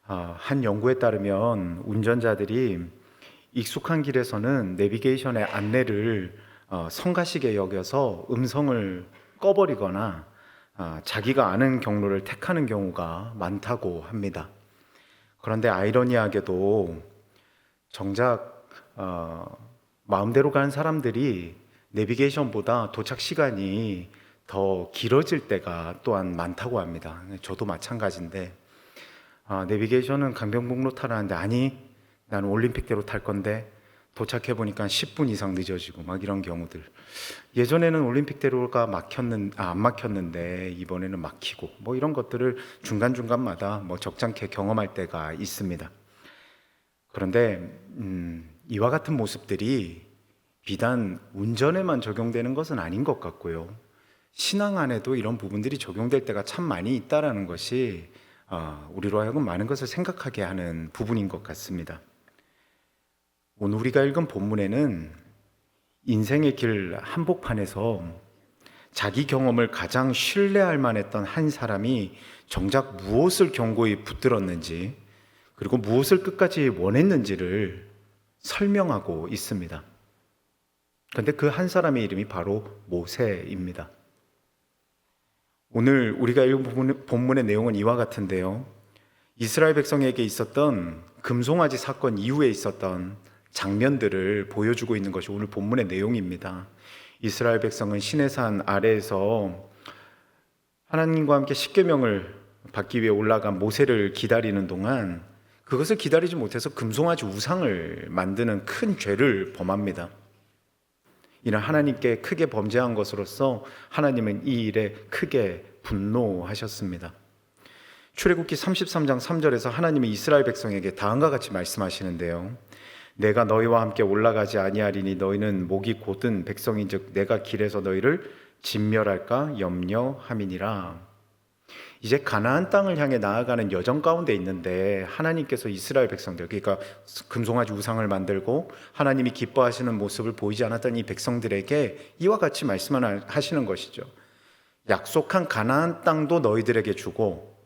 한 연구에 따르면 운전자들이 익숙한 길에서는 내비게이션의 안내를 성가시게 여겨서 음성을 꺼버리거나 자기가 아는 경로를 택하는 경우가 많다고 합니다. 그런데 아이러니하게도 정작 마음대로 가는 사람들이 내비게이션보다 도착 시간이 더 길어질 때가 또한 많다고 합니다. 저도 마찬가지인데 내비게이션은 강변북로 타라는데 아니 나는 올림픽대로 탈 건데 도착해 보니까 10분 이상 늦어지고 막 이런 경우들. 예전에는 올림픽대로가 안 막혔는데 이번에는 막히고 뭐 이런 것들을 중간중간마다 뭐 적잖게 경험할 때가 있습니다. 그런데 이와 같은 모습들이 비단 운전에만 적용되는 것은 아닌 것 같고요. 신앙 안에도 이런 부분들이 적용될 때가 참 많이 있다라는 것이 우리로 하여금 많은 것을 생각하게 하는 부분인 것 같습니다. 오늘 우리가 읽은 본문에는 인생의 길 한복판에서 자기 경험을 가장 신뢰할 만했던 한 사람이 정작 무엇을 경고히 붙들었는지 그리고 무엇을 끝까지 원했는지를 설명하고 있습니다. 그런데 그 한 사람의 이름이 바로 모세입니다. 오늘 우리가 읽은 본문의 내용은 이와 같은데요. 이스라엘 백성에게 있었던 금송아지 사건 이후에 있었던 장면들을 보여주고 있는 것이 오늘 본문의 내용입니다. 이스라엘 백성은 시내산 아래에서 하나님과 함께 십계명을 받기 위해 올라간 모세를 기다리는 동안 그것을 기다리지 못해서 금송아지 우상을 만드는 큰 죄를 범합니다. 이는 하나님께 크게 범죄한 것으로서 하나님은 이 일에 크게 분노하셨습니다. 출애굽기 33장 3절에서 하나님은 이스라엘 백성에게 다음과 같이 말씀하시는데요. 내가 너희와 함께 올라가지 아니하리니 너희는 목이 곧은 백성인즉 내가 길에서 너희를 진멸할까 염려함이니라. 이제 가나안 땅을 향해 나아가는 여정 가운데 있는데 하나님께서 이스라엘 백성들, 그러니까 금송아지 우상을 만들고 하나님이 기뻐하시는 모습을 보이지 않았던 이 백성들에게 이와 같이 말씀을 하시는 것이죠. 약속한 가나안 땅도 너희들에게 주고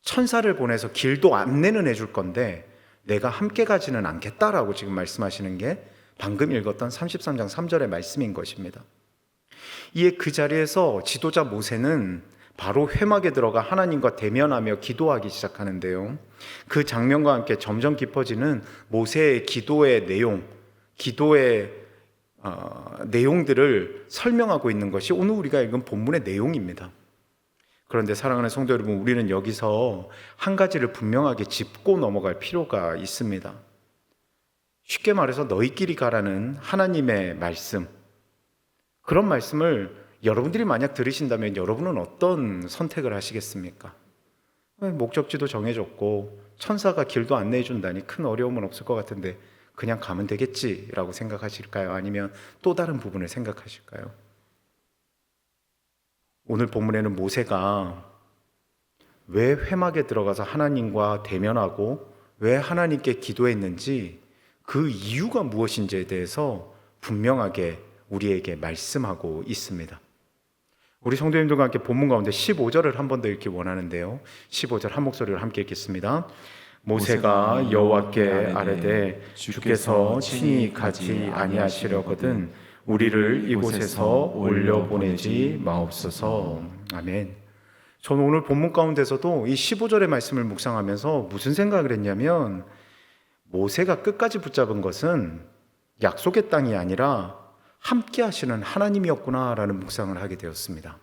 천사를 보내서 길도 안내는 해줄 건데 내가 함께 가지는 않겠다라고 지금 말씀하시는 게 방금 읽었던 33장 3절의 말씀인 것입니다. 이에 그 자리에서 지도자 모세는 바로 회막에 들어가 하나님과 대면하며 기도하기 시작하는데요. 그 장면과 함께 점점 깊어지는 모세의 기도의 내용들을 설명하고 있는 것이 오늘 우리가 읽은 본문의 내용입니다. 그런데 사랑하는 성도 여러분, 우리는 여기서 한 가지를 분명하게 짚고 넘어갈 필요가 있습니다. 쉽게 말해서 너희끼리 가라는 하나님의 말씀, 그런 말씀을 여러분들이 만약 들으신다면 여러분은 어떤 선택을 하시겠습니까? 목적지도 정해졌고 천사가 길도 안내해 준다니 큰 어려움은 없을 것 같은데 그냥 가면 되겠지라고 생각하실까요? 아니면 또 다른 부분을 생각하실까요? 오늘 본문에는 모세가 왜 회막에 들어가서 하나님과 대면하고 왜 하나님께 기도했는지 그 이유가 무엇인지에 대해서 분명하게 우리에게 말씀하고 있습니다. 우리 성도님들과 함께 본문 가운데 15절을 한 번 더 읽기 원하는데요. 15절 한 목소리로 함께 읽겠습니다. 모세가 여호와께 아뢰되 주께서 친히 가지 아니하시려거든 우리를 이곳에서 올려보내지 마옵소서. 아멘. 저는 오늘 본문 가운데서도 이 15절의 말씀을 묵상하면서 무슨 생각을 했냐면 모세가 끝까지 붙잡은 것은 약속의 땅이 아니라 함께 하시는 하나님이었구나라는 묵상을 하게 되었습니다.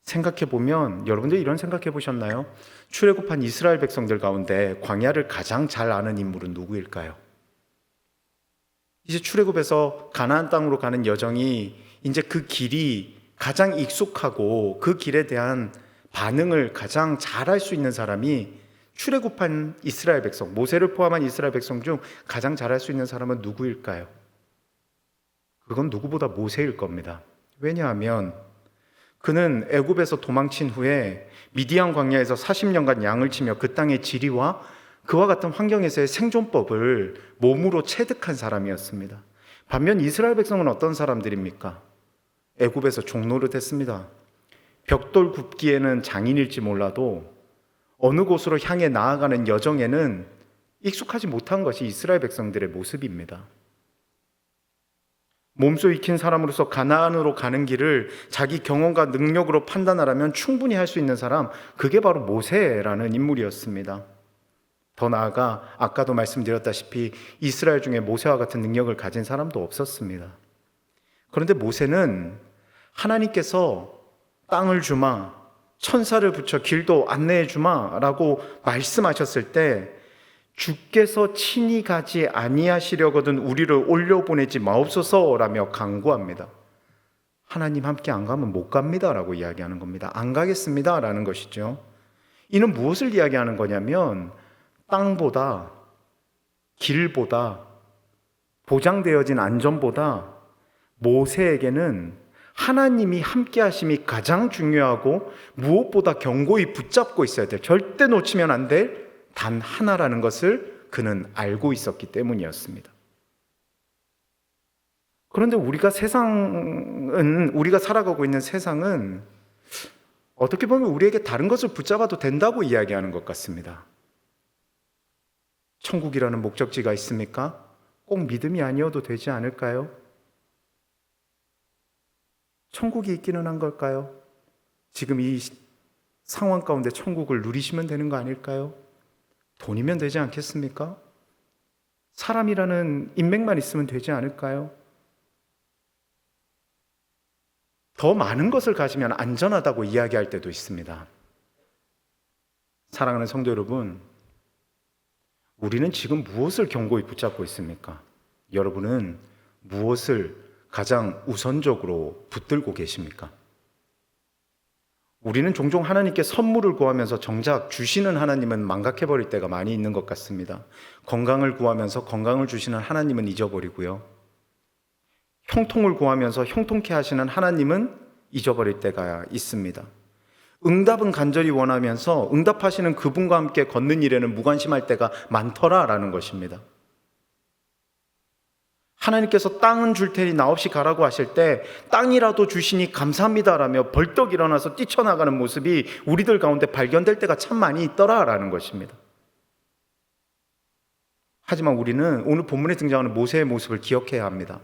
생각해보면 여러분들 이런 생각해 보셨나요? 출애굽한 이스라엘 백성들 가운데 광야를 가장 잘 아는 인물은 누구일까요? 이제 출애굽에서 가나안 땅으로 가는 여정이 이제 그 길이 가장 익숙하고 그 길에 대한 반응을 가장 잘할 수 있는 사람이 출애굽한 이스라엘 백성, 모세를 포함한 이스라엘 백성 중 가장 잘할 수 있는 사람은 누구일까요? 그건 누구보다 모세일 겁니다. 왜냐하면 그는 애굽에서 도망친 후에 미디안 광야에서 40년간 양을 치며 그 땅의 지리와 그와 같은 환경에서의 생존법을 몸으로 체득한 사람이었습니다. 반면 이스라엘 백성은 어떤 사람들입니까? 애굽에서 종노릇했습니다. 벽돌 굽기에는 장인일지 몰라도 어느 곳으로 향해 나아가는 여정에는 익숙하지 못한 것이 이스라엘 백성들의 모습입니다. 몸소 익힌 사람으로서 가나안으로 가는 길을 자기 경험과 능력으로 판단하라면 충분히 할 수 있는 사람, 그게 바로 모세라는 인물이었습니다. 더 나아가 아까도 말씀드렸다시피 이스라엘 중에 모세와 같은 능력을 가진 사람도 없었습니다. 그런데 모세는 하나님께서 땅을 주마, 천사를 붙여 길도 안내해 주마 라고 말씀하셨을 때 주께서 친히 가지 아니하시려거든 우리를 올려보내지 마옵소서라며 간구합니다. 하나님 함께 안 가면 못 갑니다 라고 이야기하는 겁니다. 안 가겠습니다 라는 것이죠. 이는 무엇을 이야기하는 거냐면 땅보다, 길보다, 보장되어진 안전보다 모세에게는 하나님이 함께 하심이 가장 중요하고 무엇보다 견고히 붙잡고 있어야 될, 절대 놓치면 안 될 단 하나라는 것을 그는 알고 있었기 때문이었습니다. 그런데 우리가 살아가고 있는 세상은 어떻게 보면 우리에게 다른 것을 붙잡아도 된다고 이야기하는 것 같습니다. 천국이라는 목적지가 있습니까? 꼭 믿음이 아니어도 되지 않을까요? 천국이 있기는 한 걸까요? 지금 이 상황 가운데 천국을 누리시면 되는 거 아닐까요? 돈이면 되지 않겠습니까? 사람이라는 인맥만 있으면 되지 않을까요? 더 많은 것을 가지면 안전하다고 이야기할 때도 있습니다. 사랑하는 성도 여러분, 우리는 지금 무엇을 견고히 붙잡고 있습니까? 여러분은 무엇을 가장 우선적으로 붙들고 계십니까? 우리는 종종 하나님께 선물을 구하면서 정작 주시는 하나님은 망각해버릴 때가 많이 있는 것 같습니다. 건강을 구하면서 건강을 주시는 하나님은 잊어버리고요. 형통을 구하면서 형통케 하시는 하나님은 잊어버릴 때가 있습니다. 응답은 간절히 원하면서 응답하시는 그분과 함께 걷는 일에는 무관심할 때가 많더라라는 것입니다. 하나님께서 땅은 줄 테니 나 없이 가라고 하실 때 땅이라도 주시니 감사합니다라며 벌떡 일어나서 뛰쳐나가는 모습이 우리들 가운데 발견될 때가 참 많이 있더라라는 것입니다. 하지만 우리는 오늘 본문에 등장하는 모세의 모습을 기억해야 합니다.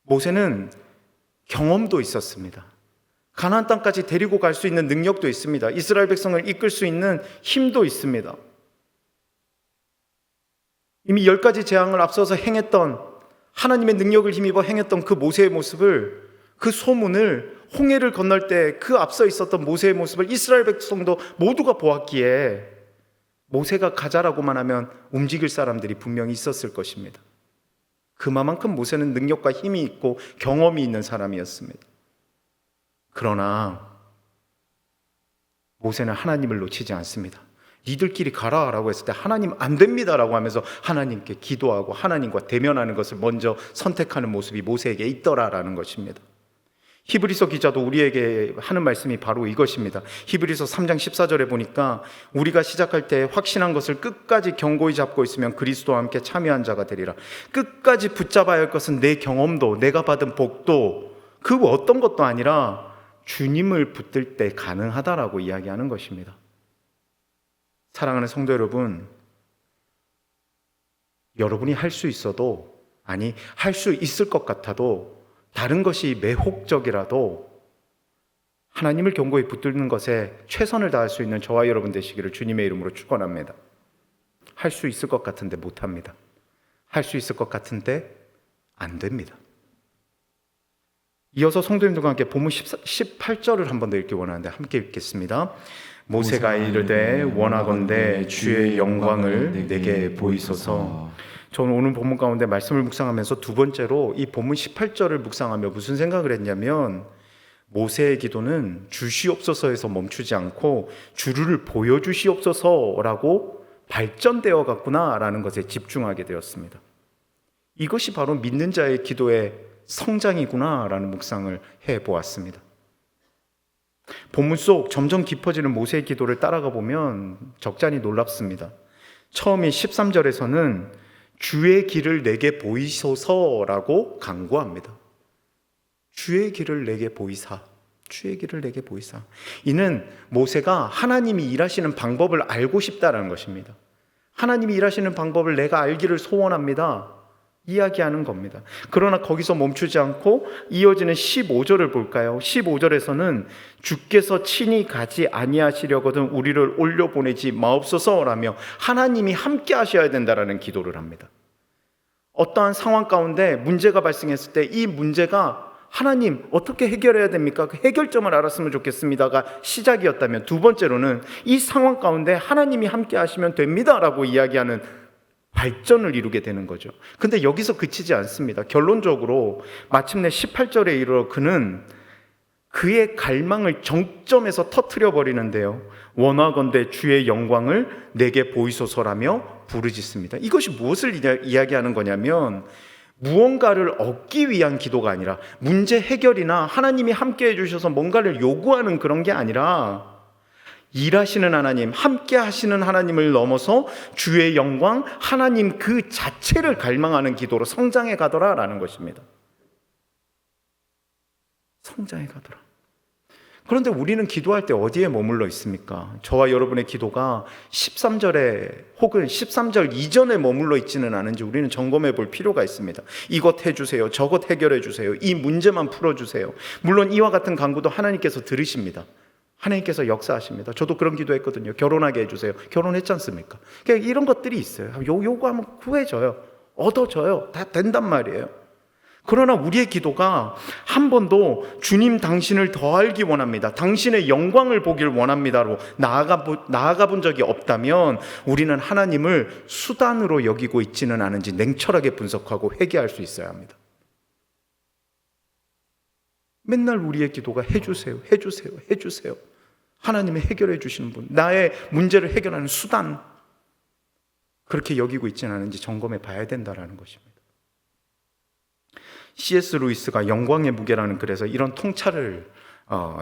모세는 경험도 있었습니다. 가나안 땅까지 데리고 갈 수 있는 능력도 있습니다. 이스라엘 백성을 이끌 수 있는 힘도 있습니다. 이미 10가지 재앙을 앞서서 행했던, 하나님의 능력을 힘입어 행했던 그 모세의 모습을, 그 소문을, 홍해를 건널 때 그 앞서 있었던 모세의 모습을 이스라엘 백성도 모두가 보았기에 모세가 가자라고만 하면 움직일 사람들이 분명히 있었을 것입니다. 그만큼 모세는 능력과 힘이 있고 경험이 있는 사람이었습니다. 그러나 모세는 하나님을 놓치지 않습니다. 니들끼리 가라 라고 했을 때 하나님 안 됩니다 라고 하면서 하나님께 기도하고 하나님과 대면하는 것을 먼저 선택하는 모습이 모세에게 있더라라는 것입니다. 히브리서 기자도 우리에게 하는 말씀이 바로 이것입니다. 히브리서 3장 14절에 보니까 우리가 시작할 때 확신한 것을 끝까지 견고히 잡고 있으면 그리스도와 함께 참여한 자가 되리라. 끝까지 붙잡아야 할 것은 내 경험도, 내가 받은 복도, 그 어떤 것도 아니라 주님을 붙들 때 가능하다라고 이야기하는 것입니다. 사랑하는 성도 여러분, 여러분이 할 수 있어도, 아니 할 수 있을 것 같아도, 다른 것이 매혹적이라도 하나님을 견고히 붙드는 것에 최선을 다할 수 있는 저와 여러분 되시기를 주님의 이름으로 축원합니다. 할 수 있을 것 같은데 못합니다. 할 수 있을 것 같은데 안 됩니다. 이어서 성도님들과 함께 본문 18절을 한 번 더 읽기 원하는데 함께 읽겠습니다. 모세가 이르되 원하건대 주의 영광을 내게 보이소서. 저는 오늘 본문 가운데 말씀을 묵상하면서 두 번째로 이 본문 18절을 묵상하며 무슨 생각을 했냐면, 모세의 기도는 주시옵소서에서 멈추지 않고 주를 보여주시옵소서라고 발전되어 갔구나라는 것에 집중하게 되었습니다. 이것이 바로 믿는 자의 기도의 성장이구나라는 묵상을 해보았습니다. 본문 속 점점 깊어지는 모세의 기도를 따라가 보면 적잖이 놀랍습니다. 처음인 13절에서는 주의 길을 내게 보이소서라고 간구합니다. 주의 길을 내게 보이사. 주의 길을 내게 보이사. 이는 모세가 하나님이 일하시는 방법을 알고 싶다라는 것입니다. 하나님이 일하시는 방법을 내가 알기를 소원합니다, 이야기하는 겁니다. 그러나 거기서 멈추지 않고 이어지는 15절을 볼까요? 15절에서는 주께서 친히 가지 아니하시려거든 우리를 올려보내지 마옵소서라며 하나님이 함께 하셔야 된다라는 기도를 합니다. 어떠한 상황 가운데 문제가 발생했을 때 이 문제가 하나님 어떻게 해결해야 됩니까? 그 해결점을 알았으면 좋겠습니다가 시작이었다면, 두 번째로는 이 상황 가운데 하나님이 함께 하시면 됩니다라고 이야기하는 발전을 이루게 되는 거죠. 근데 여기서 그치지 않습니다. 결론적으로 마침내 18절에 이르러 그는 그의 갈망을 정점에서 터뜨려 버리는데요, 원하건대 주의 영광을 내게 보이소서라며 부르짖습니다. 이것이 무엇을 이야기하는 거냐면, 무언가를 얻기 위한 기도가 아니라, 문제 해결이나 하나님이 함께 해주셔서 뭔가를 요구하는 그런 게 아니라, 일하시는 하나님, 함께 하시는 하나님을 넘어서 주의 영광, 하나님 그 자체를 갈망하는 기도로 성장해 가더라라는 것입니다. 성장해 가더라. 그런데 우리는 기도할 때 어디에 머물러 있습니까? 저와 여러분의 기도가 13절에 혹은 13절 이전에 머물러 있지는 않은지 우리는 점검해 볼 필요가 있습니다. 이것 해주세요, 저것 해결해 주세요, 이 문제만 풀어주세요. 물론 이와 같은 간구도 하나님께서 들으십니다. 하나님께서 역사하십니다. 저도 그런 기도했거든요. 결혼하게 해주세요. 결혼했지 않습니까? 그러니까 이런 것들이 있어요. 요구하면 구해져요, 얻어져요, 다 된단 말이에요. 그러나 우리의 기도가 한 번도 주님 당신을 더 알기 원합니다, 당신의 영광을 보길 원합니다로 나아가 본 적이 없다면 우리는 하나님을 수단으로 여기고 있지는 않은지 냉철하게 분석하고 회개할 수 있어야 합니다. 맨날 우리의 기도가 해주세요, 해주세요, 해주세요. 하나님이 해결해 주시는 분, 나의 문제를 해결하는 수단, 그렇게 여기고 있지는 않은지 점검해 봐야 된다는 것입니다. C.S. 루이스가 영광의 무게라는 글에서 이런 통찰을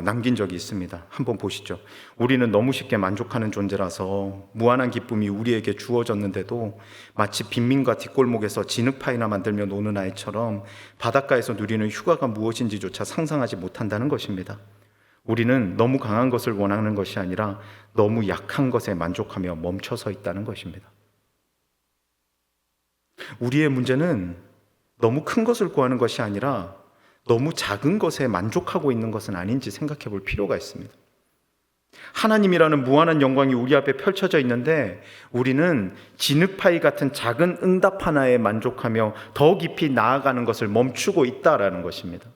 남긴 적이 있습니다. 한번 보시죠. 우리는 너무 쉽게 만족하는 존재라서 무한한 기쁨이 우리에게 주어졌는데도 마치 빈민가 뒷골목에서 진흙파이나 만들며 노는 아이처럼 바닷가에서 누리는 휴가가 무엇인지조차 상상하지 못한다는 것입니다. 우리는 너무 강한 것을 원하는 것이 아니라 너무 약한 것에 만족하며 멈춰서 있다는 것입니다. 우리의 문제는 너무 큰 것을 구하는 것이 아니라 너무 작은 것에 만족하고 있는 것은 아닌지 생각해 볼 필요가 있습니다. 하나님이라는 무한한 영광이 우리 앞에 펼쳐져 있는데 우리는 진흙파이 같은 작은 응답 하나에 만족하며 더 깊이 나아가는 것을 멈추고 있다라는 것입니다.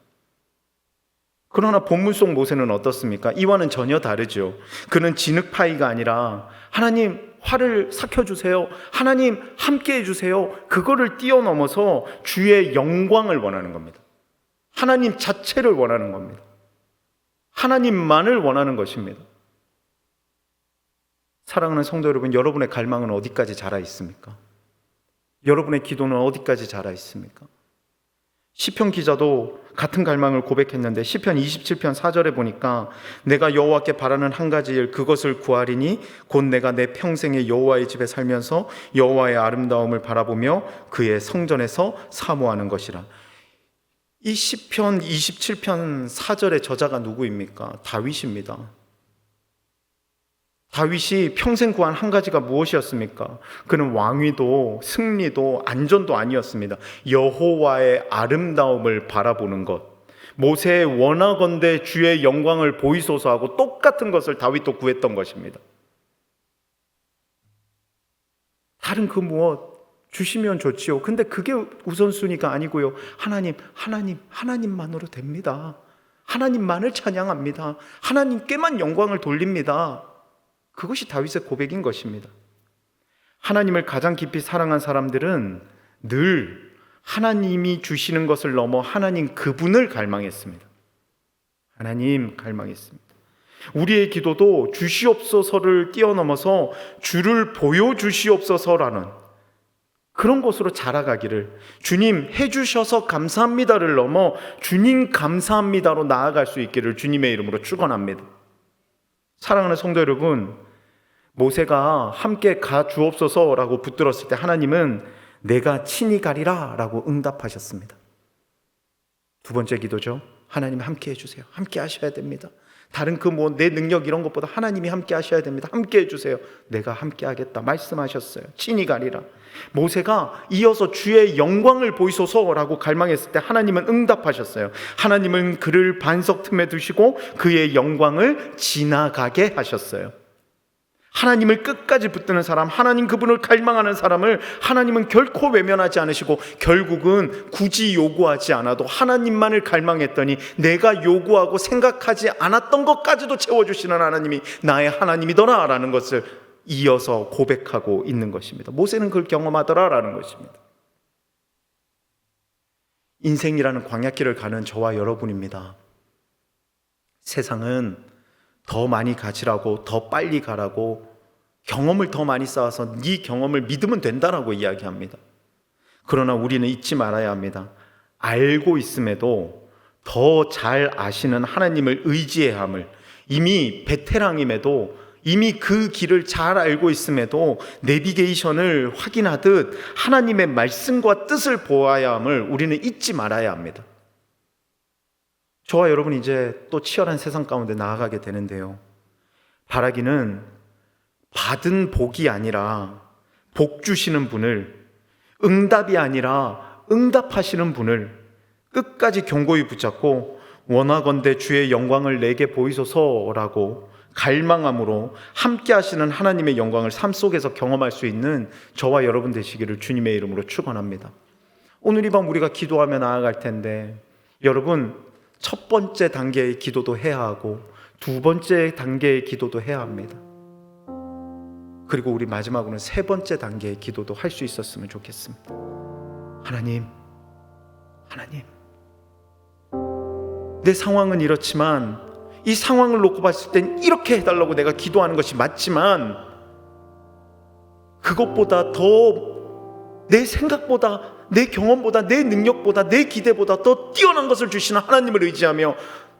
그러나 본문 속 모세는 어떻습니까? 이와는 전혀 다르죠. 그는 진흙파이가 아니라 하나님 화를 삭혀주세요, 하나님 함께 해주세요, 그거를 뛰어넘어서 주의 영광을 원하는 겁니다. 하나님 자체를 원하는 겁니다. 하나님만을 원하는 것입니다. 사랑하는 성도 여러분, 여러분의 갈망은 어디까지 자라 있습니까? 여러분의 기도는 어디까지 자라 있습니까? 시편 기자도 같은 갈망을 고백했는데 시편 27편 4절에 보니까 내가 여호와께 바라는 한 가지 일 그것을 구하리니 곧 내가 내 평생에 여호와의 집에 살면서 여호와의 아름다움을 바라보며 그의 성전에서 사모하는 것이라. 이 시편 27편 4절의 저자가 누구입니까? 다윗입니다. 다윗이 평생 구한 한 가지가 무엇이었습니까? 그는 왕위도 승리도 안전도 아니었습니다. 여호와의 아름다움을 바라보는 것. 모세의 원하건대 주의 영광을 보이소서 하고 똑같은 것을 다윗도 구했던 것입니다. 다른 그 무엇 주시면 좋지요. 근데 그게 우선순위가 아니고요. 하나님만으로 됩니다. 하나님만을 찬양합니다. 하나님께만 영광을 돌립니다. 그것이 다윗의 고백인 것입니다. 하나님을 가장 깊이 사랑한 사람들은 늘 하나님이 주시는 것을 넘어 하나님 그분을 갈망했습니다. 하나님 갈망했습니다. 우리의 기도도 주시옵소서를 뛰어넘어서 주를 보여주시옵소서라는 그런 곳으로 자라가기를, 주님 해주셔서 감사합니다를 넘어 주님 감사합니다로 나아갈 수 있기를 주님의 이름으로 축원합니다. 사랑하는 성도 여러분, 모세가 함께 가 주옵소서라고 붙들었을 때 하나님은 내가 친히 가리라 라고 응답하셨습니다. 두 번째 기도죠. 하나님 함께 해주세요. 함께 하셔야 됩니다. 다른 그 뭐 내 능력 이런 것보다 하나님이 함께 하셔야 됩니다. 함께 해주세요. 내가 함께 하겠다 말씀하셨어요. 친히 가리라. 모세가 이어서 주의 영광을 보이소서라고 갈망했을 때 하나님은 응답하셨어요. 하나님은 그를 반석 틈에 두시고 그의 영광을 지나가게 하셨어요. 하나님을 끝까지 붙드는 사람, 하나님 그분을 갈망하는 사람을 하나님은 결코 외면하지 않으시고 결국은 굳이 요구하지 않아도 하나님만을 갈망했더니 내가 요구하고 생각하지 않았던 것까지도 채워주시는 하나님이 나의 하나님이더라 라는 것을 이어서 고백하고 있는 것입니다. 모세는 그걸 경험하더라 라는 것입니다. 인생이라는 광야길을 가는 저와 여러분입니다. 세상은 더 많이 가지라고, 더 빨리 가라고, 경험을 더 많이 쌓아서 네 경험을 믿으면 된다라고 이야기합니다. 그러나 우리는 잊지 말아야 합니다. 알고 있음에도 더 잘 아시는 하나님을 의지해야 함을, 이미 베테랑임에도, 이미 그 길을 잘 알고 있음에도 내비게이션을 확인하듯 하나님의 말씀과 뜻을 보아야 함을 우리는 잊지 말아야 합니다. 저와 여러분 이제 또 치열한 세상 가운데 나아가게 되는데요, 바라기는 받은 복이 아니라 복 주시는 분을, 응답이 아니라 응답하시는 분을 끝까지 견고히 붙잡고 원하건대 주의 영광을 내게 보이소서라고 갈망함으로 함께 하시는 하나님의 영광을 삶 속에서 경험할 수 있는 저와 여러분 되시기를 주님의 이름으로 축원합니다. 오늘 이 밤 우리가 기도하며 나아갈 텐데, 여러분 첫 번째 단계의 기도도 해야 하고 두 번째 단계의 기도도 해야 합니다. 그리고 우리 마지막으로는 세 번째 단계의 기도도 할 수 있었으면 좋겠습니다. 하나님, 내 상황은 이렇지만 이 상황을 놓고 봤을 땐 이렇게 해달라고 내가 기도하는 것이 맞지만, 그것보다 더 내 생각보다, 내 경험보다, 내 능력보다, 내 기대보다 더 뛰어난 것을 주시는 하나님을 의지하며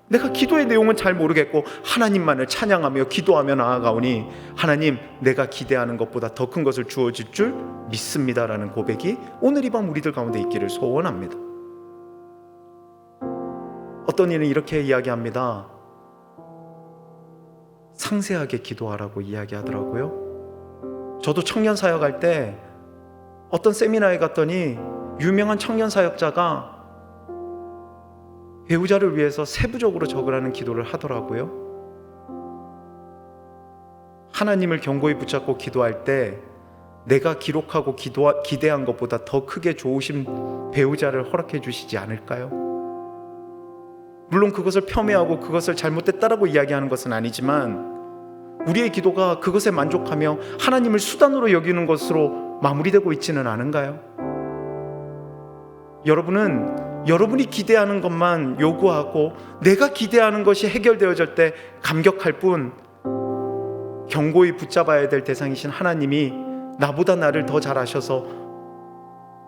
내가 기도의 내용은 잘 모르겠고 하나님만을 찬양하며 기도하며 나아가오니 하나님, 내가 기대하는 것보다 더 큰 것을 주어질 줄 믿습니다라는 고백이 오늘 이 밤 우리들 가운데 있기를 소원합니다. 어떤 이는 이렇게 이야기합니다. 상세하게 기도하라고 이야기하더라고요. 저도 청년 사역할 때 어떤 세미나에 갔더니 유명한 청년 사역자가 배우자를 위해서 세부적으로 적으라는 기도를 하더라고요. 하나님을 견고히 붙잡고 기도할 때 내가 기록하고 기대한 것보다 더 크게 좋으신 배우자를 허락해 주시지 않을까요? 물론 그것을 폄훼하고 그것을 잘못됐다라고 이야기하는 것은 아니지만, 우리의 기도가 그것에 만족하며 하나님을 수단으로 여기는 것으로 마무리되고 있지는 않은가요? 여러분은 여러분이 기대하는 것만 요구하고 내가 기대하는 것이 해결되어질 때 감격할 뿐, 견고히 붙잡아야 될 대상이신 하나님이 나보다 나를 더 잘 아셔서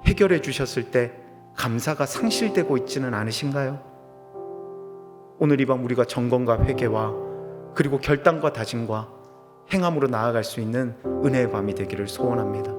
해결해 주셨을 때 감사가 상실되고 있지는 않으신가요? 오늘 이 밤 우리가 점검과 회개와 그리고 결단과 다짐과 행함으로 나아갈 수 있는 은혜의 밤이 되기를 소원합니다.